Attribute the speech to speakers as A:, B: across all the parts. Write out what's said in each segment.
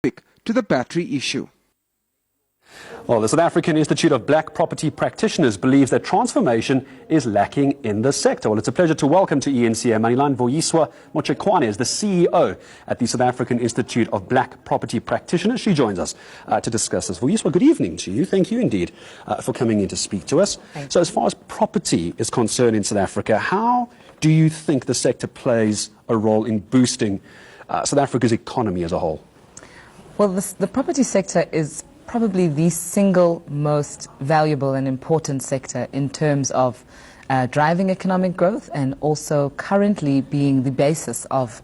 A: to the battery issue.
B: Well, the South African Institute of Black Property Practitioners believes that transformation is lacking in the sector. Well, it's a pleasure to welcome to ENCA Moneyline Vuyiswa Mutshekwane is the CEO at the South African Institute of Black Property Practitioners. She joins us to discuss this. Vuyiswa, good evening to you. Thank you indeed for coming in to speak to us. So as far as property is concerned in South Africa, how do you think the sector plays a role in boosting South Africa's economy as a whole?
C: Well, the property sector is probably the single most valuable and important sector in terms of driving economic growth and also currently being the basis of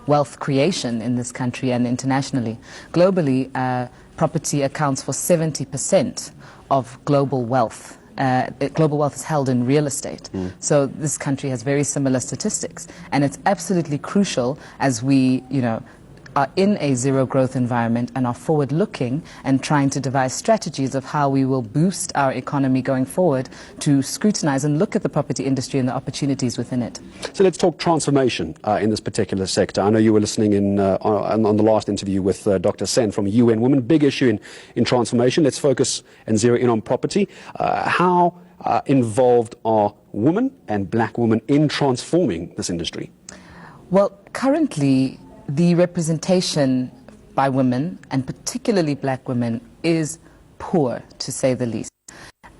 C: wealth creation in this country and internationally. Globally, property accounts for 70% of global wealth. Global wealth is held in real estate. So this country has very similar statistics, and it's absolutely crucial as we, are in a zero growth environment and are forward looking and trying to devise strategies of how we will boost our economy going forward to scrutinize and look at the property industry and the opportunities within it.
B: So let's talk transformation in this particular sector. I know you were listening in on the last interview with Dr. Sen from UN Women. Big issue in transformation. Let's focus and zero in on property. How involved are women and black women in transforming this industry? Well,
C: currently the representation by women, and particularly black women, is poor, to say the least.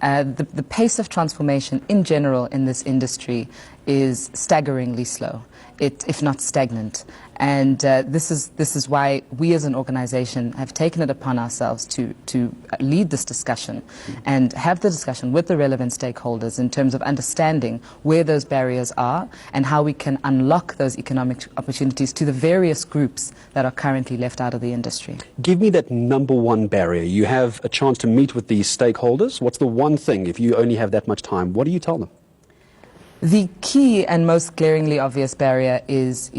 C: The pace of transformation in general in this industry is staggeringly slow, if not stagnant. And this is why we as an organization have taken it upon ourselves to lead this discussion and have the discussion with the relevant stakeholders in terms of understanding where those barriers are and how we can unlock those economic opportunities to the various groups that are currently left out of the industry.
B: Give me that number one barrier. You have a chance to meet with these stakeholders. What's the one thing, if you only have that much time, what do you tell them?
C: The key and most glaringly obvious barrier is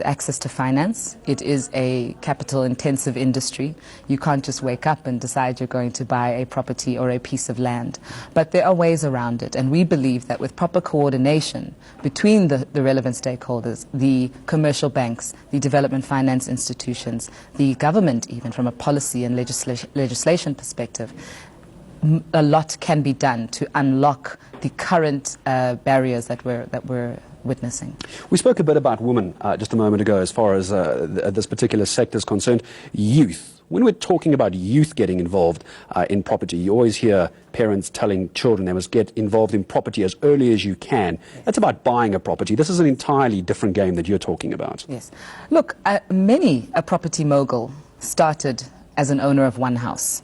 C: access to finance. It is a capital-intensive industry. You can't just wake up and decide you're going to buy a property or a piece of land. But there are ways around it, and we believe that with proper coordination between the relevant stakeholders, the commercial banks, the development finance institutions, the government, even from a policy and legislation perspective, a lot can be done to unlock the current barriers that we're witnessing.
B: We spoke a bit about women just a moment ago as far as this particular sector is concerned. Youth. When we're talking about youth getting involved in property, you always hear parents telling children they must get involved in property as early as you can. That's about buying a property. This is an entirely different game that you're talking about.
C: Yes. Look, many a property mogul started as an owner of one house.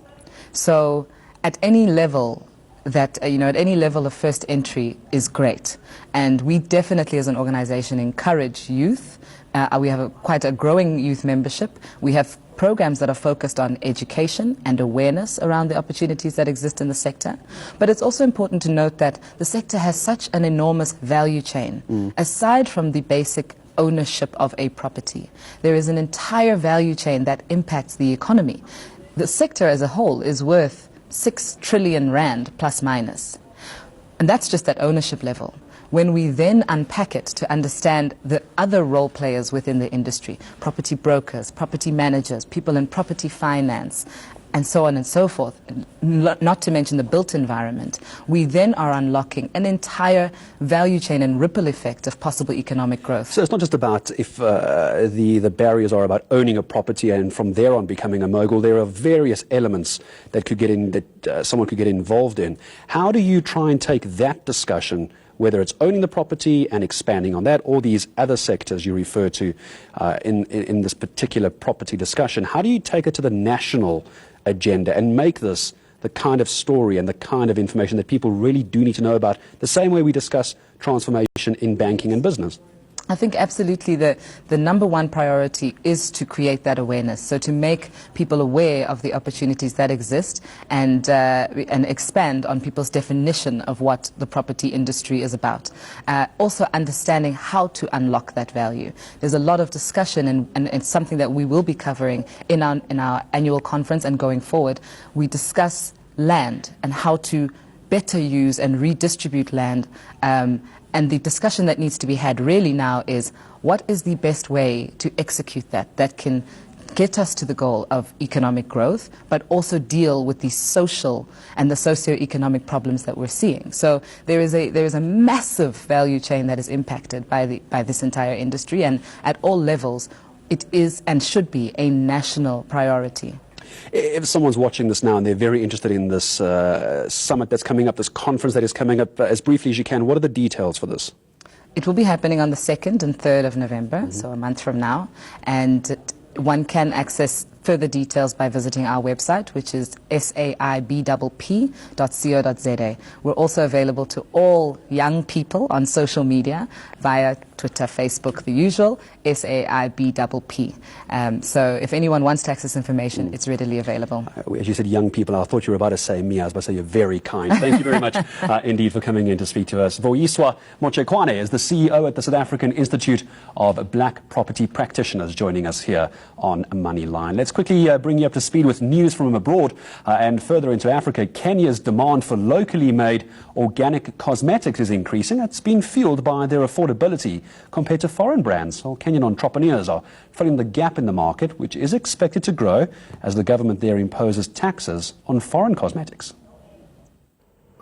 C: So at any level at any level of first entry is great. And we definitely as an organization encourage youth. We have quite a growing youth membership. We have programs that are focused on education and awareness around the opportunities that exist in the sector. But it's also important to note that the sector has such an enormous value chain. Aside from the basic ownership of a property, there is an entire value chain that impacts the economy. The sector as a whole is worth 6 trillion rand plus minus. And that's just at ownership level. When we then unpack it to understand the other role players within the industry, property brokers, property managers, people in property finance, and so on and so forth, not to mention the built environment, we then are unlocking an entire value chain and ripple effect of possible economic growth.
B: So it's not just about if the barriers are about owning a property and from there on becoming a mogul. There are various elements that could get in, that someone could get involved in. How do you try and take that discussion, whether it's owning the property and expanding on that, or these other sectors you refer to in this particular property discussion, how do you take it to the national agenda and make this the kind of story and the kind of information that people really do need to know about, the same way we discuss transformation in banking and business?
C: I think absolutely the number one priority is to create that awareness, so to make people aware of the opportunities that exist and expand on people's definition of what the property industry is about. Also understanding how to unlock that value. There's a lot of discussion and it's something that we will be covering in our annual conference and going forward. We discuss land and how to better use and redistribute land. And the discussion that needs to be had really now is what is the best way to execute that can get us to the goal of economic growth, but also deal with the social and the socio-economic problems that we're seeing. So there is a massive value chain that is impacted by this entire industry, and at all levels it is and should be a national priority.
B: If someone's watching this now and they're very interested in this summit that's coming up, this conference that is coming up, as briefly as you can, what are the details for this?
C: It will be happening on the 2nd and 3rd of November, so a month from now, and one can access further details by visiting our website, which is SAIBPP.co.za. We're also available to all young people on social media via Twitter, Facebook, the usual, SAIBPP. So if anyone wants to access information, it's readily available.
B: As you said, young people, I thought you were about to say me. I was about to say you're very kind. Thank you very much indeed for coming in to speak to us. Vuyiswa Mutshekwane is the CEO at the South African Institute of Black Property Practitioners, joining us here on Moneyline. Let's quickly bring you up to speed with news from abroad and further into Africa. Kenya's demand for locally made organic cosmetics is increasing. It's been fueled by their affordability compared to foreign brands. Well, Kenyan entrepreneurs are filling the gap in the market, which is expected to grow as the government there imposes taxes on foreign cosmetics.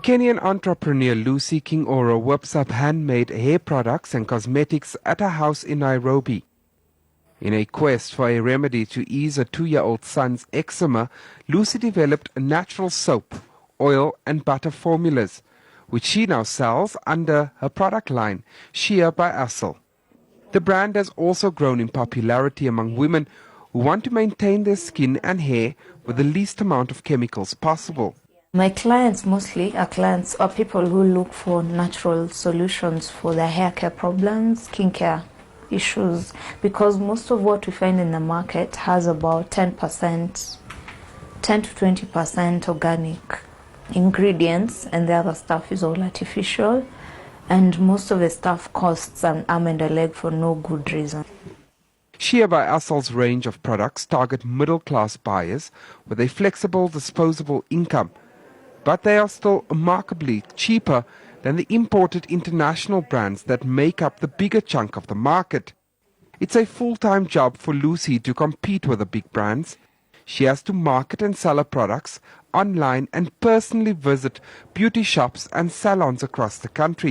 A: Kenyan entrepreneur Lucy King-Oro whips up handmade hair products and cosmetics at her house in Nairobi. In a quest for a remedy to ease her 2-year-old son's eczema, Lucy developed a natural soap, oil and butter formulas, which she now sells under her product line, Shea by Assel. The brand has also grown in popularity among women who want to maintain their skin and hair with the least amount of chemicals possible.
D: My clients mostly are people who look for natural solutions for their hair care problems, skincare issues, because most of what we find in the market has about 10 to 20% organic ingredients, and the other stuff is all artificial, and most of the stuff costs an arm and a leg for no good reason.
A: Shea by Assel's range of products target middle-class buyers with a flexible, disposable income, but they are still remarkably cheaper than the imported international brands that make up the bigger chunk of the market. It's a full-time job for Lucy to compete with the big brands. She has to market and sell her products online and personally visit beauty shops and salons across the country.